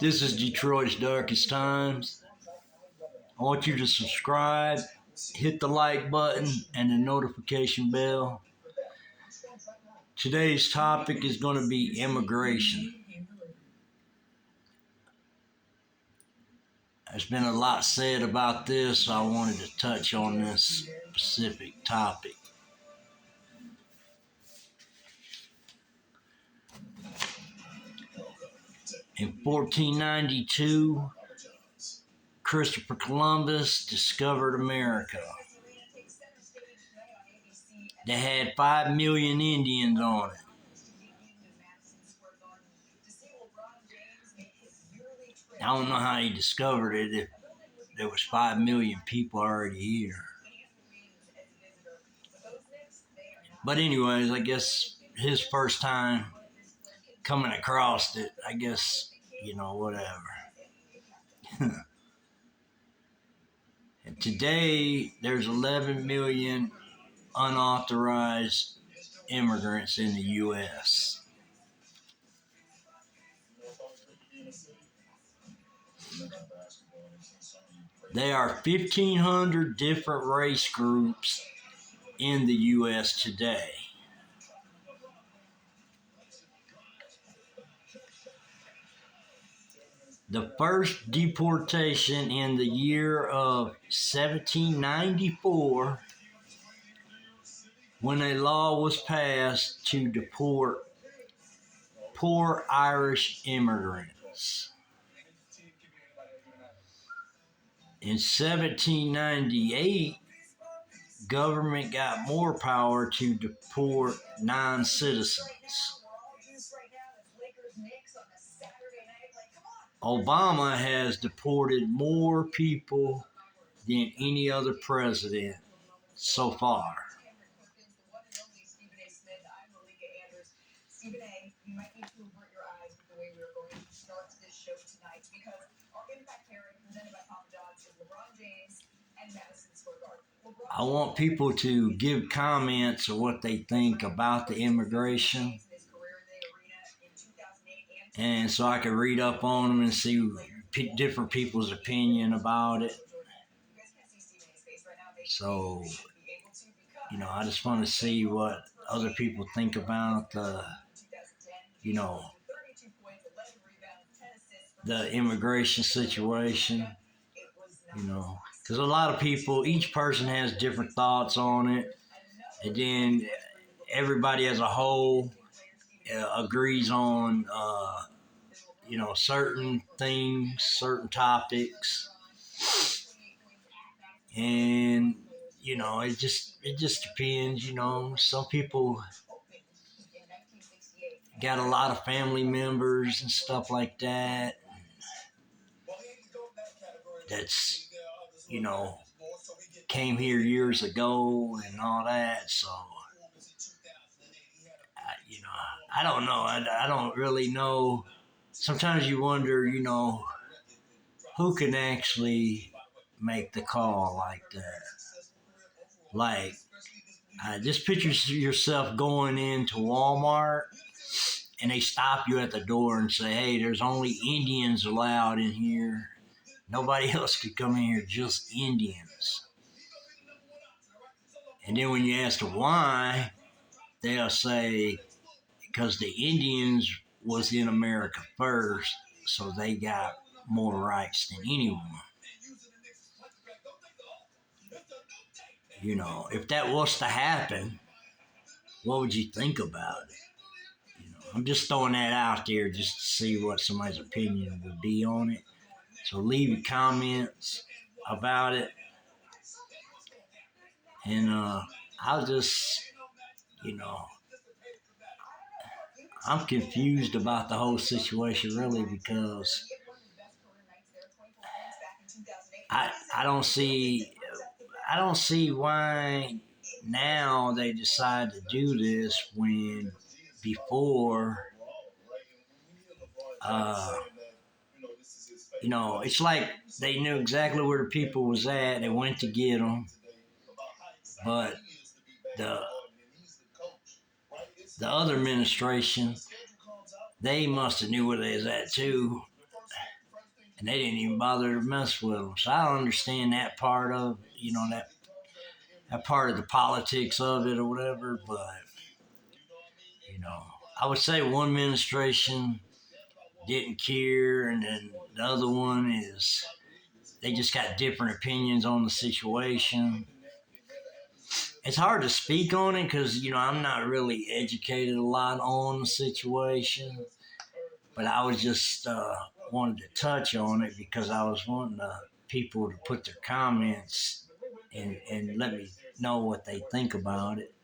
This is Detroit's Darkest Times. I want you to subscribe, hit the like button, and the notification bell. Today's topic is going to be immigration. There's been a lot said about this, so I wanted to touch on this specific topic. In 1492, Christopher Columbus discovered America. They had 5 million Indians on it. I don't know how he discovered it if there was 5 million people already here. But anyways, I guess his first time coming across it, I guess, whatever. And today, there's 11 million unauthorized immigrants in the U.S. There are 1,500 different race groups in the U.S. today. The first deportation in the year of 1794, when a law was passed to deport poor Irish immigrants. In 1798, government got more power to deport non-citizens. Obama has deported more people than any other president so far. I want people to give comments of what they think about the immigration, and so I can read up on them and see different people's opinion about it. So, I just want to see what other people think about the immigration situation, because a lot of people, each person has different thoughts on it, and then everybody as a whole agrees on, certain things, certain topics, and, it just depends, some people got a lot of family members and stuff like that, that's, came here years ago and all that, so, I don't know, I don't really know. Sometimes you wonder, who can actually make the call like that? Like, just picture yourself going into Walmart and they stop you at the door and say, hey, there's only Indians allowed in here. Nobody else could come in here, just Indians. And then when you ask them why, they'll say, because the Indians was in America first, so they got more rights than anyone. If that was to happen, what would you think about it? I'm just throwing that out there just to see what somebody's opinion would be on it. So leave your comments about it. And I'll just, I'm confused about the whole situation really, because I don't see why now they decide to do this when before, it's like they knew exactly where the people was at. They went to get them, but the the other administration, they must have knew where they was at too, and they didn't even bother to mess with them. So I don't understand that part of, that part of the politics of it or whatever. But I would say one administration didn't care, and then the other one is they just got different opinions on the situation. It's hard to speak on it because I'm not really educated a lot on the situation, but I was just wanted to touch on it because I was wanting people to put their comments and let me know what they think about it.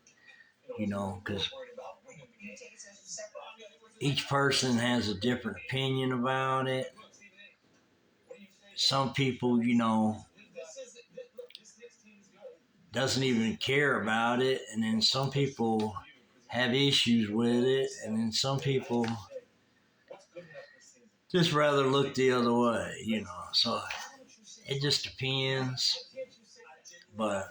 Because each person has a different opinion about it. Some people, doesn't even care about it, and then some people have issues with it, and then some people just rather look the other way. So it just depends. But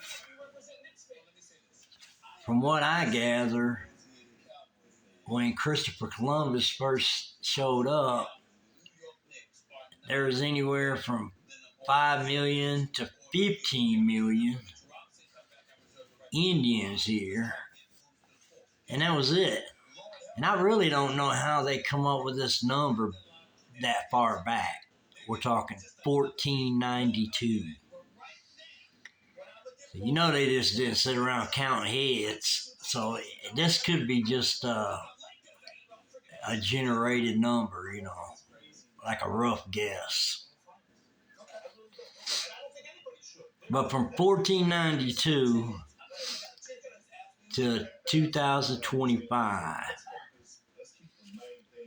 from what I gather, when Christopher Columbus first showed up, there was anywhere from 5 million to 15 million Indians here, and that was it. And I really don't know how they come up with this number that far back. We're talking 1492. So they just didn't sit around counting heads. So this could be just a generated number, like a rough guess. But from 1492 to 2025,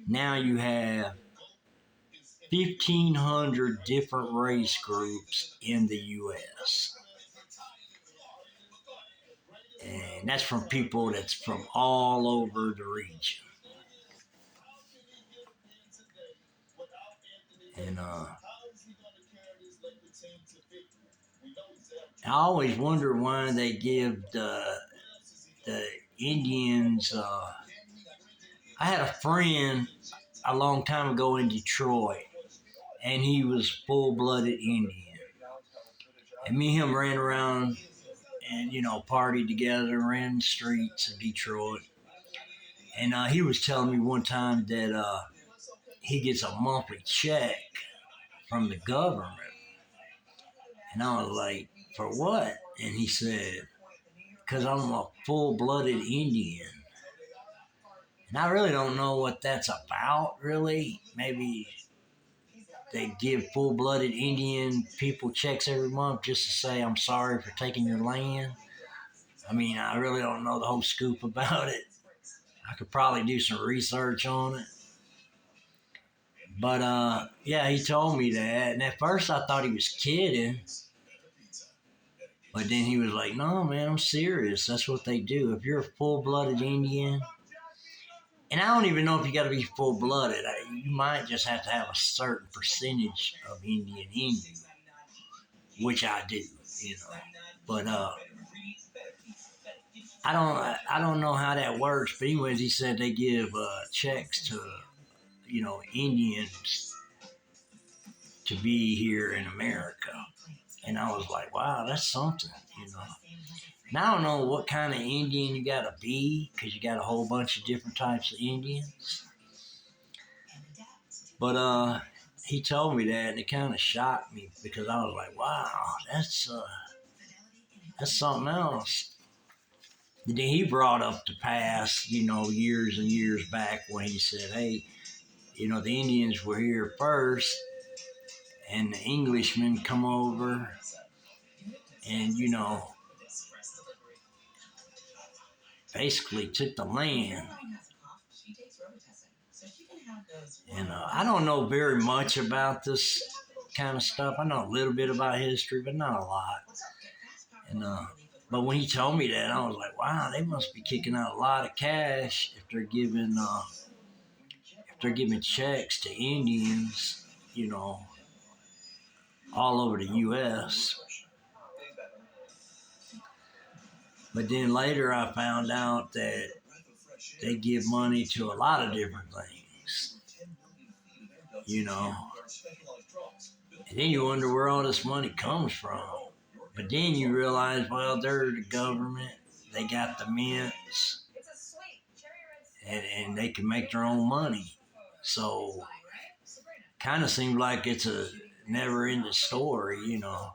now you have 1,500 different race groups in the U.S. And that's from people that's from all over the region. And I always wonder why they give the Indians. I had a friend a long time ago in Detroit, and he was full-blooded Indian. And me and him ran around and partied together, ran the streets of Detroit. And he was telling me one time that he gets a monthly check from the government. And I was like, for what? And he said, because I'm a full-blooded Indian. And I really don't know what that's about, really. Maybe they give full-blooded Indian people checks every month just to say, I'm sorry for taking your land. I mean, I really don't know the whole scoop about it. I could probably do some research on it. But, yeah, he told me that. And at first I thought he was kidding. But then he was like, no, man, I'm serious. That's what they do. If you're a full-blooded Indian, and I don't even know if you got to be full-blooded. You might just have to have a certain percentage of Indian in you, which I do, But I don't know how that works. But anyways, he said they give checks to, Indians to be here in America. And I was like, wow, that's something, And I don't know what kind of Indian you got to be, because you got a whole bunch of different types of Indians. But he told me that, and it kind of shocked me, because I was like, wow, that's something else. And then he brought up the past, years and years back when he said, hey, the Indians were here first, and the Englishmen come over, and, basically took the land. And I don't know very much about this kind of stuff. I know a little bit about history, but not a lot. And but when he told me that, I was like, wow, they must be kicking out a lot of cash if they're giving checks to Indians, all over the U.S. But then later I found out that they give money to a lot of different things, you know. And then you wonder where all this money comes from. But then you realize, well, they're the government. They got the mints, and they can make their own money. So, kind of seems like it's a never-ending story, you know.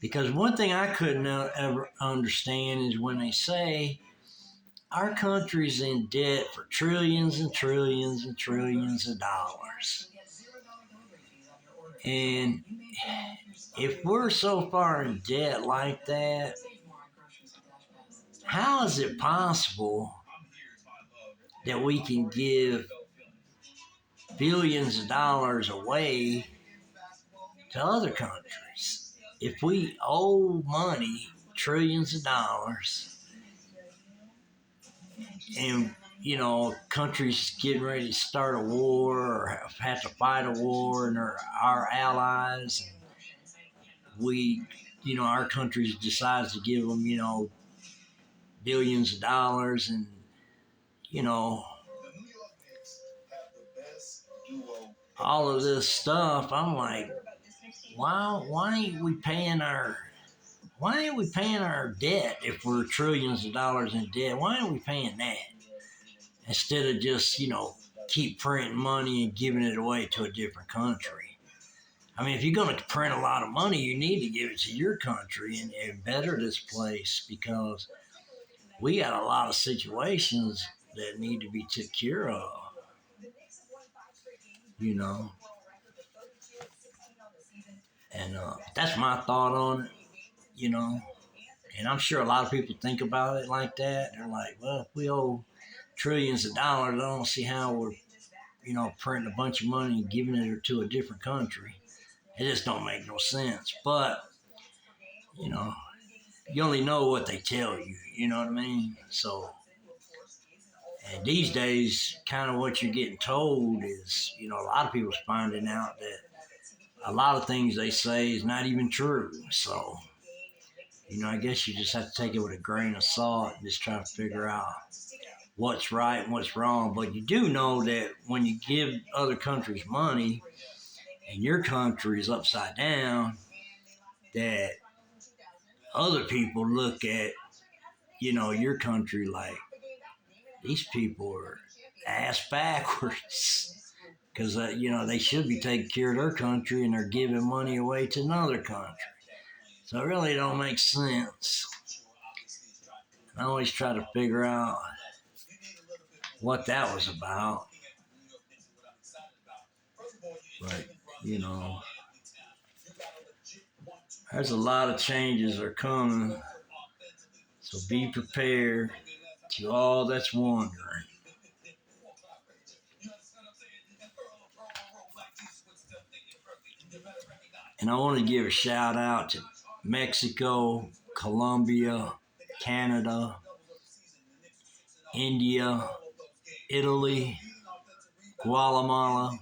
Because one thing I couldn't ever understand is when they say our country's in debt for trillions and trillions and trillions of dollars. And if we're so far in debt like that, how is it possible that we can give billions of dollars away to other countries? If we owe money, trillions of dollars, and you know, countries getting ready to start a war or have to fight a war, and they're our allies, we, you know, our country decides to give them, you know, billions of dollars, and you know, all of this stuff. I'm like, why ain't we paying our debt if we're trillions of dollars in debt? Why aren't we paying that instead of just, you know, keep printing money and giving it away to a different country? I mean, if you're going to print a lot of money, you need to give it to your country and better this place, because we got a lot of situations that need to be took care of, you know. And that's my thought on it, you know. And I'm sure a lot of people think about it like that. They're like, well, if we owe trillions of dollars, I don't see how we're, you know, printing a bunch of money and giving it to a different country. It just don't make no sense. But, you know, you only know what they tell you, you know what I mean? So, and these days, kind of what you're getting told is, you know, a lot of people's finding out that a lot of things they say is not even true. So, you know, I guess you just have to take it with a grain of salt and just try to figure out what's right and what's wrong. But you do know that when you give other countries money and your country is upside down, that other people look at, you know, your country like, these people are ass backwards, because, you know, they should be taking care of their country and they're giving money away to another country. So it really don't make sense. I always try to figure out what that was about. But, you know, there's a lot of changes are coming. So be prepared to all that's wondering. And I want to give a shout out to Mexico, Colombia, Canada, India, Italy, Guatemala,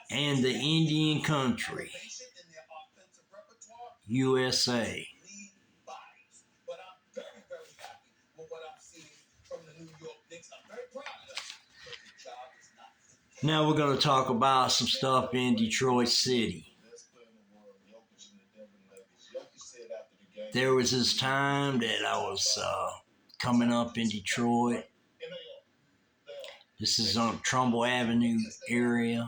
and the Indian country, USA. Now we're going to talk about some stuff in Detroit City. There was this time that I was coming up in Detroit. This is on Trumbull Avenue area.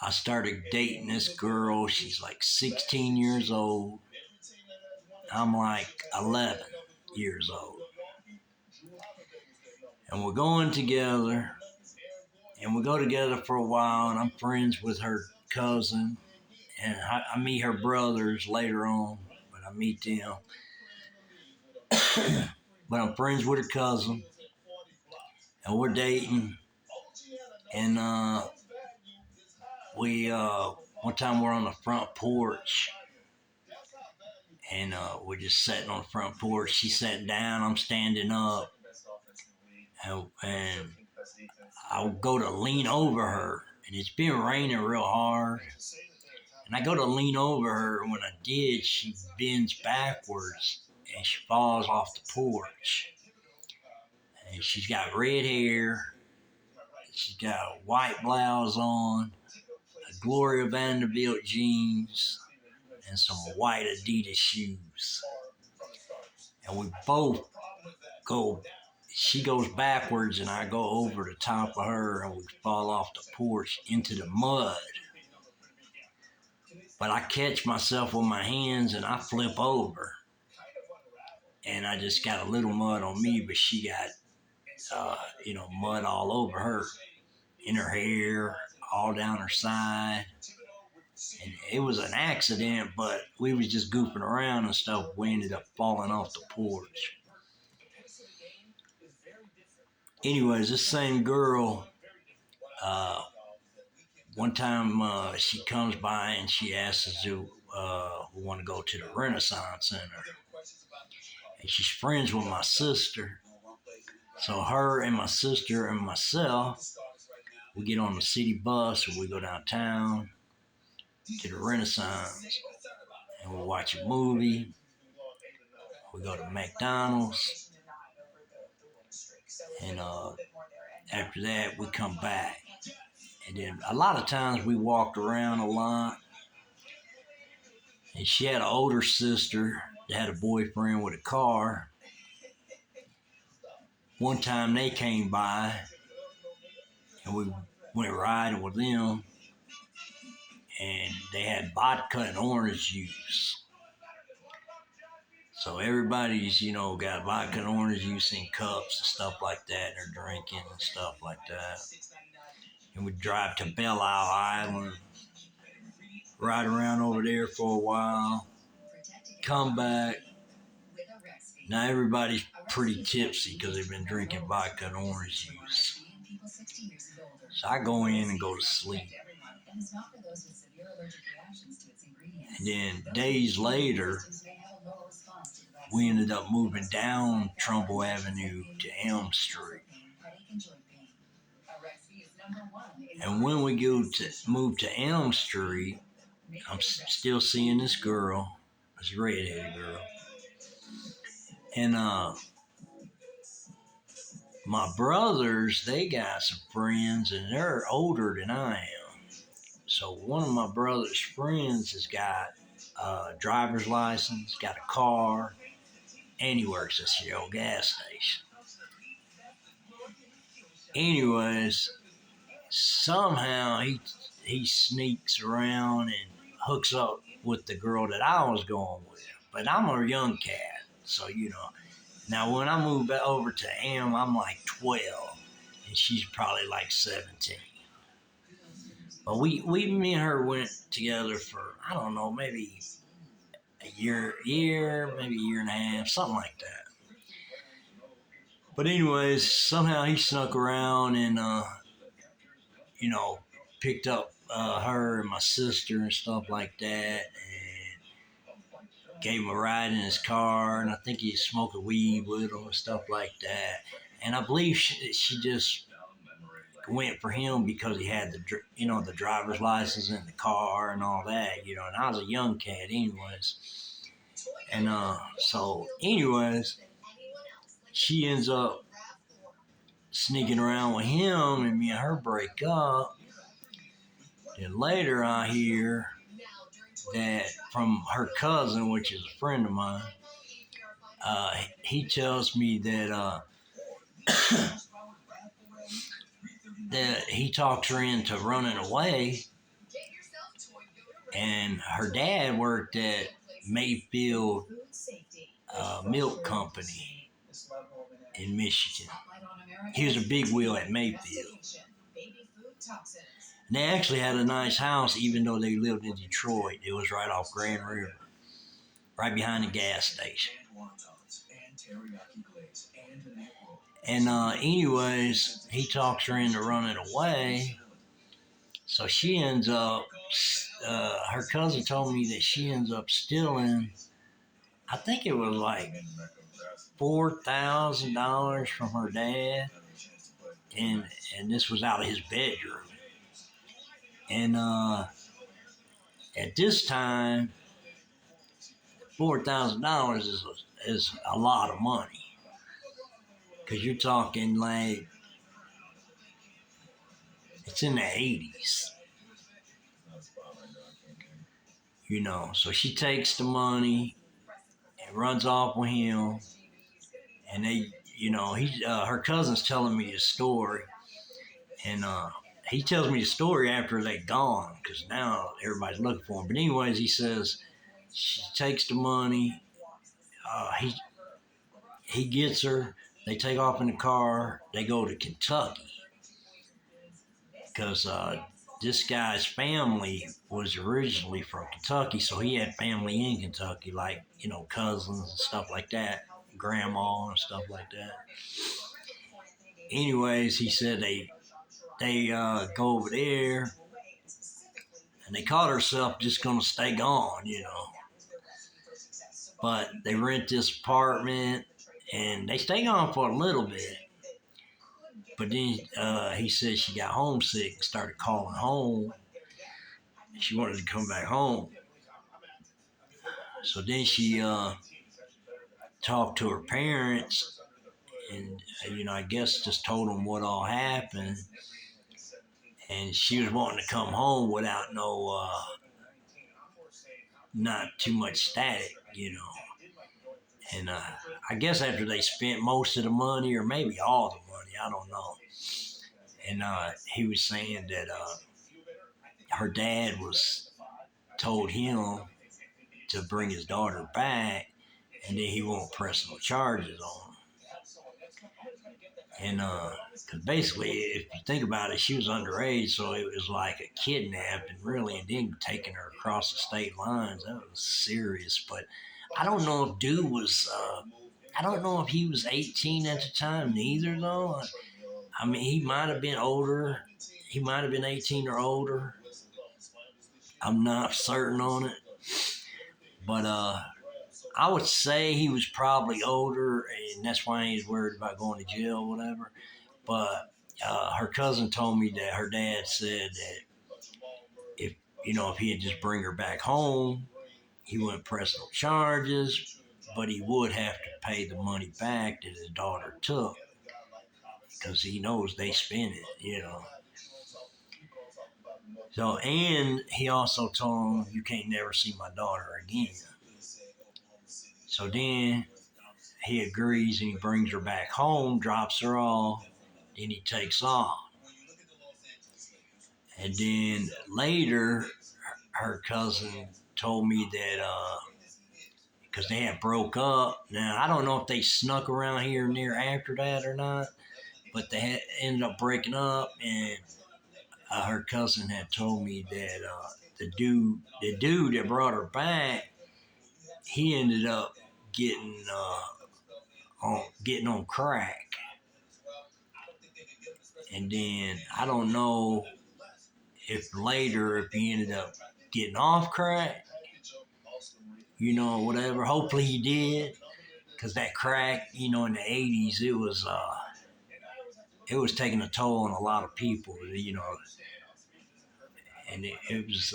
I started dating this girl. She's like 16 years old. I'm like 11 years old. And we're going together. And we go together for a while. And I'm friends with her cousin. And I meet her brothers later on. But I meet them. But I'm friends with her cousin. And we're dating. And one time we're on the front porch. And we're just sitting on the front porch. She's sitting down. I'm standing up. And I'll go to lean over her. And it's been raining real hard. And I go to lean over her, and when I did, she bends backwards and she falls off the porch. And she's got red hair. She's got a white blouse on, a Gloria Vanderbilt jeans, and some white Adidas shoes. And we both go, she goes backwards and I go over the top of her and we fall off the porch into the mud. But I catch myself with my hands and I flip over. And I just got a little mud on me, but she got, mud all over her, in her hair, all down her side. And it was an accident, but we was just goofing around and stuff. We ended up falling off the porch. Anyways, this same girl, one time she comes by and she asks us if we want to go to the Renaissance Center. And she's friends with my sister. So her and my sister and myself, we get on the city bus and we go downtown to the Renaissance and we watch a movie. We go to McDonald's. And after that, we come back. And then a lot of times we walked around a lot. And she had an older sister that had a boyfriend with a car. One time they came by and we went riding with them. And they had vodka and orange juice. So everybody's, got vodka and orange juice in cups and stuff like that. And they're drinking and stuff like that. And we drive to Belle Isle Island, ride around over there for a while, come back. Now everybody's pretty tipsy because they've been drinking vodka and orange juice. So I go in and go to sleep. And then days later, we ended up moving down Trumbull Avenue to Elm Street. And when we move to Elm Street, I'm still seeing this girl, this redheaded girl. And my brothers, they got some friends, and they're older than I am. So one of my brother's friends has got a driver's license, got a car, and he works at the old gas station. Anyways, somehow he sneaks around and hooks up with the girl that I was going with. But I'm a young cat, so Now when I moved over to Am, I'm like 12, and she's probably like 17. But me and her went together for, I don't know, maybe a year, maybe a year and a half, something like that. But anyways, somehow he snuck around and, picked up her and my sister and stuff like that, and gave him a ride in his car, and I think he was smoking weed with him and stuff like that. And I believe she just went for him because he had the driver's license and the car and all that, and I was a young cat anyways. And so anyways, she ends up sneaking around with him, and me and her break up. And later I hear that from her cousin, which is a friend of mine, he tells me that that he talked her into running away, and her dad worked at Mayfield Milk Company in Michigan. He was a big wheel at Mayfield. And they actually had a nice house, even though they lived in Detroit. It was right off Grand River, right behind the gas station. And anyways, he talks her into running away. So she ends up, her cousin told me that she ends up stealing, I think it was like $4,000 from her dad. And this was out of his bedroom. And at this time, $4,000 is a lot of money because you're talking like it's in the 80s, you know. So she takes the money and runs off with him, and they, you know, her cousin's telling me his story, and he tells me the story after they're gone because now everybody's looking for him. But anyways, he says she takes the money. He gets her. They take off in the car. They go to Kentucky because this guy's family was originally from Kentucky, so he had family in Kentucky, like, you know, cousins and stuff like that, grandma and stuff like that. Anyways, he said they go over there, and they caught herself just gonna stay gone, you know. But they rent this apartment, and they stay gone for a little bit. But then he said she got homesick and started calling home. She wanted to come back home. So then she talked to her parents, and you know, I guess just told them what all happened. And she was wanting to come home without not too much static, you know. And I guess after they spent most of the money, or maybe all the money, I don't know. And he was saying that her dad was told him to bring his daughter back, and then he won't press no charges on him. And because basically, if you think about it, she was underage, so it was like a kidnapping, really, and then taking her across the state lines. That was serious. But I don't know if dude was. I don't know if he was 18 at the time, neither, though. I mean, he might have been older. He might have been 18 or older. I'm not certain on it. But I would say he was probably older, and that's why he's worried about going to jail or whatever. But her cousin told me that her dad said that if, you know, if he had just bring her back home, he wouldn't press no charges, but he would have to pay the money back that his daughter took because he knows they spent it, you know. So, and he also told him, you can't never see my daughter again. So then he agrees and he brings her back home, drops her off, then he takes off. And then later, her cousin told me that because they had broke up. Now, I don't know if they snuck around here and there after that or not, but they had ended up breaking up. And her cousin had told me that the dude that brought her back, he ended up getting on crack. And then I don't know if later if he ended up getting off crack, you know, whatever. Hopefully he did, because that crack, you know, in the 80s, it was taking a toll on a lot of people, you know, and it was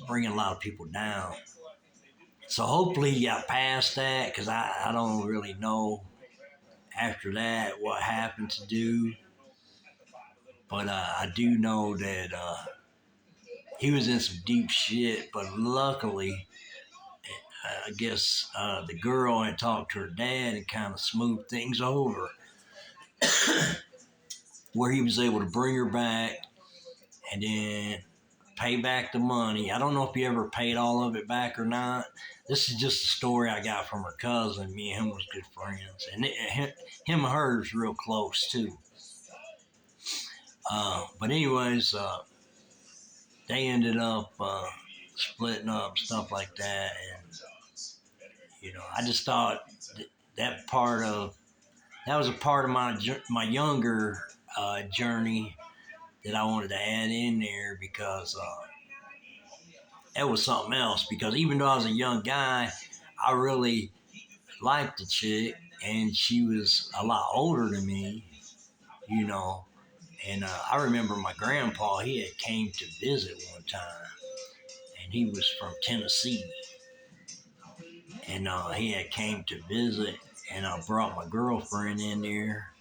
bringing a lot of people down. So hopefully he got past that, because I don't really know after that what happened to dude. But I do know that he was in some deep shit, but luckily, I guess the girl had talked to her dad and kind of smoothed things over, where he was able to bring her back and then pay back the money. I don't know if he ever paid all of it back or not. This is just a story I got from her cousin. Me and him was good friends, and him and her is real close too. But anyways, they ended up splitting up, stuff like that, and you know, I just thought that was a part of my younger journey that I wanted to add in there because it was something else. Because even though I was a young guy, I really liked the chick, and she was a lot older than me, you know. And I remember my grandpa, he had came to visit one time, and he was from Tennessee, and he had came to visit, and I brought my girlfriend in there.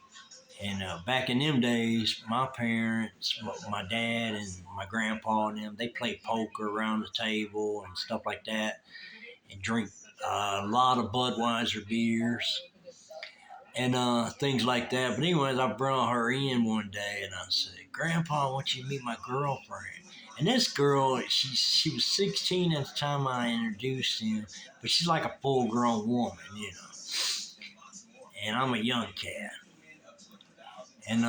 And back in them days, my parents, my dad and my grandpa and them, they played poker around the table and stuff like that, and drink a lot of Budweiser beers and things like that. But anyways, I brought her in one day and I said, "Grandpa, I want you to meet my girlfriend." And this girl, she was 16 at the time I introduced him, but she's like a full grown woman, you know. And I'm a young cat. And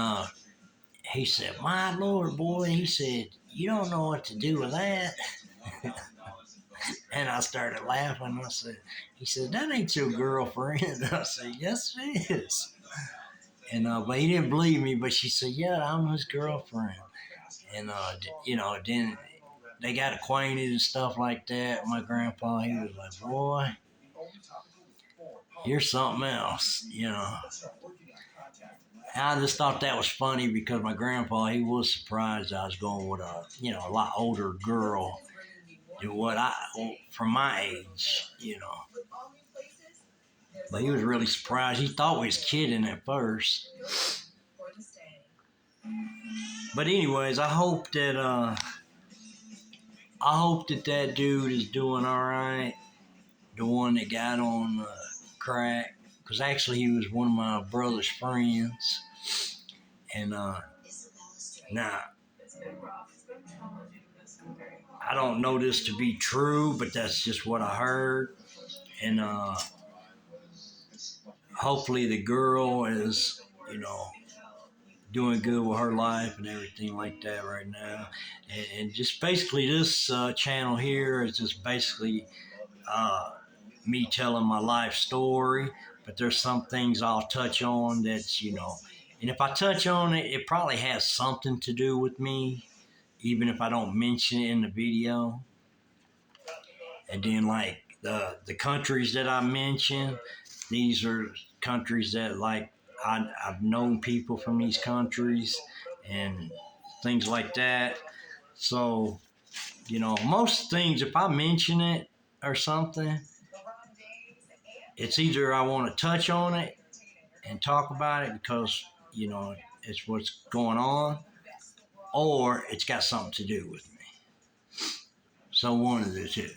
he said, "My Lord, boy," he said, "you don't know what to do with that." And I started laughing. I said, he said, "That ain't your girlfriend." I said, "Yes, it is." And but he didn't believe me. But she said, "Yeah, I'm his girlfriend." And then they got acquainted and stuff like that. My grandpa, he was like, "Boy, you're something else," you know. I just thought that was funny because my grandpa, he was surprised I was going with a lot older girl than from my age, you know. But he was really surprised. He thought we was kidding at first. But anyways, I hope that dude is doing all right. The one that got on crack, because actually he was one of my brother's friends, and now I don't know this to be true, but that's just what I heard, and hopefully the girl is, doing good with her life and everything like that right now. And just basically, this channel here is just basically uh, me telling my life story. But there's some things I'll touch on and if I touch on it, it probably has something to do with me, even if I don't mention it in the video. And then, like the countries that I mention, these are countries that I've known people from these countries and things like that. So, most things, if I mention it or something, it's either I want to touch on it and talk about it because, it's what's going on, or it's got something to do with me. So, one of the two.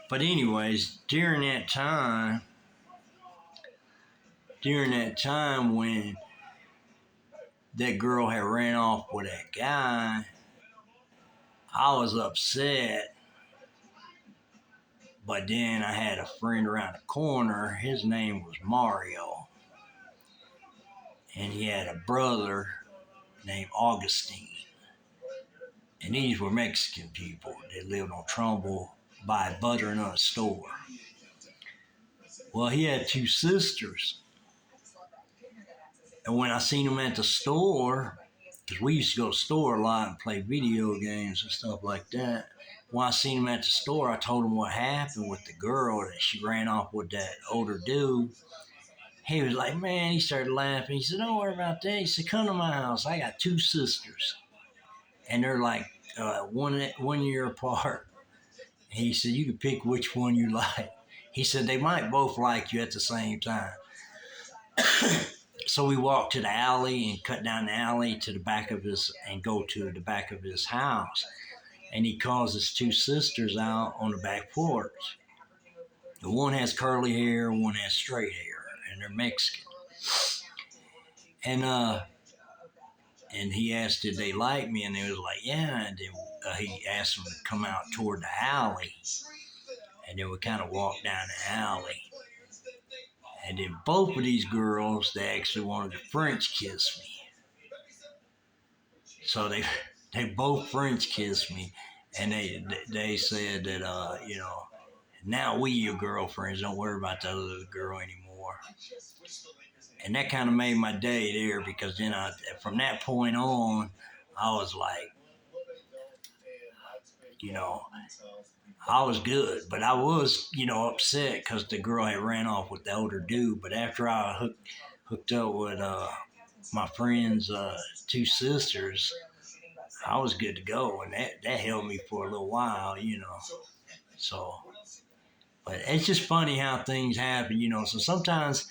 But, anyways, during that time when that girl had ran off with that guy, I was upset. But then I had a friend around the corner. His name was Mario. And he had a brother named Augustine. And these were Mexican people. They lived on Trumbull by a butternut store. Well, he had two sisters. And when I seen them at the store, because we used to go to the store a lot and play video games and stuff like that. When I seen him at the store, I told him what happened with the girl, that she ran off with that older dude. He was like, man, he started laughing. He said, "Don't worry about that." He said, "Come to my house. I got two sisters. And they're like 1 year apart." And he said, "You can pick which one you like." He said, "They might both like you at the same time." So we walked to the alley and cut down the alley to the back of and go to the back of his house. And he calls his two sisters out on the back porch. The one has curly hair, one has straight hair, and they're Mexican. And he asked did they like me, and they was like, yeah. And then he asked them to come out toward the alley, and then we kind of walked down the alley. And then both of these girls, they actually wanted to French kiss me. So they both French kissed me, and they said that now we your girlfriends. Don't worry about the other girl anymore. And that kind of made my day there, because then from that point on, I was like, I was good, but I was, upset because the girl had ran off with the older dude. But after I hooked up with my friend's two sisters, I was good to go, and that held me for a little while, you know. So, but it's just funny how things happen, you know. So sometimes,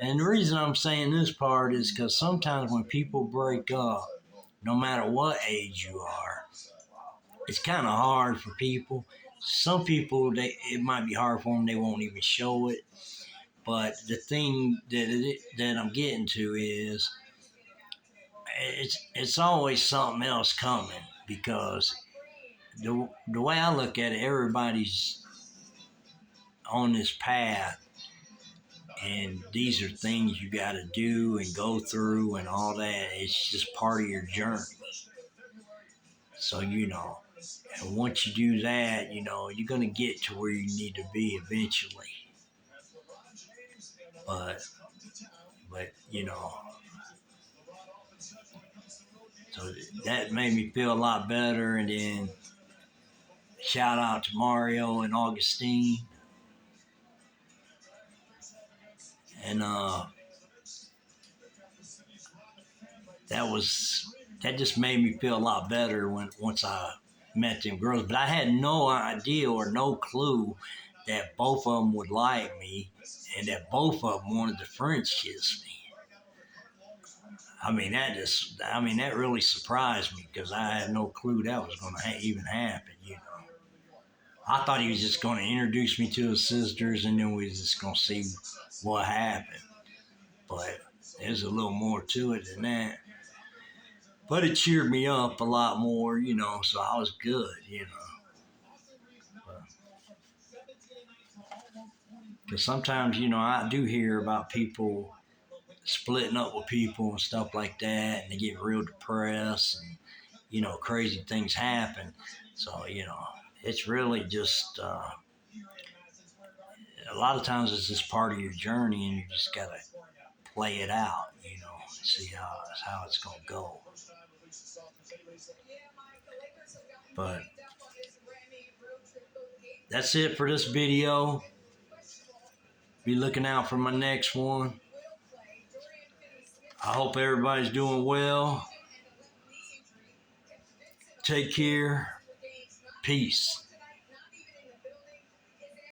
and the reason I'm saying this part is because sometimes when people break up, no matter what age you are, it's kind of hard for people. Some people, it might be hard for them. They won't even show it. But the thing that I'm getting to is it's always something else coming because the way I look at it, everybody's on this path, and these are things you got to do and go through and all that. It's just part of your journey. So you know, and once you do that, you know you're gonna get to where you need to be eventually. But you know, so that made me feel a lot better. And then shout out to Mario and Augustine. And that just made me feel a lot better once I met them girls. But I had no idea or no clue that both of them would like me and that both of them wanted to French kiss me. That really surprised me because I had no clue that was going to even happen, you know. I thought he was just going to introduce me to his sisters and then we was just going to see what happened. But there's a little more to it than that. But it cheered me up a lot more, you know, so I was good, you know. Because sometimes, you know, I do hear about people splitting up with people and stuff like that, and they get real depressed, and, you know, crazy things happen. So, you know, it's really just, a lot of times it's just part of your journey, and you just got to play it out, you know, see how it's going to go. But that's it for this video. Be looking out for my next one. I hope everybody's doing well. Take care. Peace.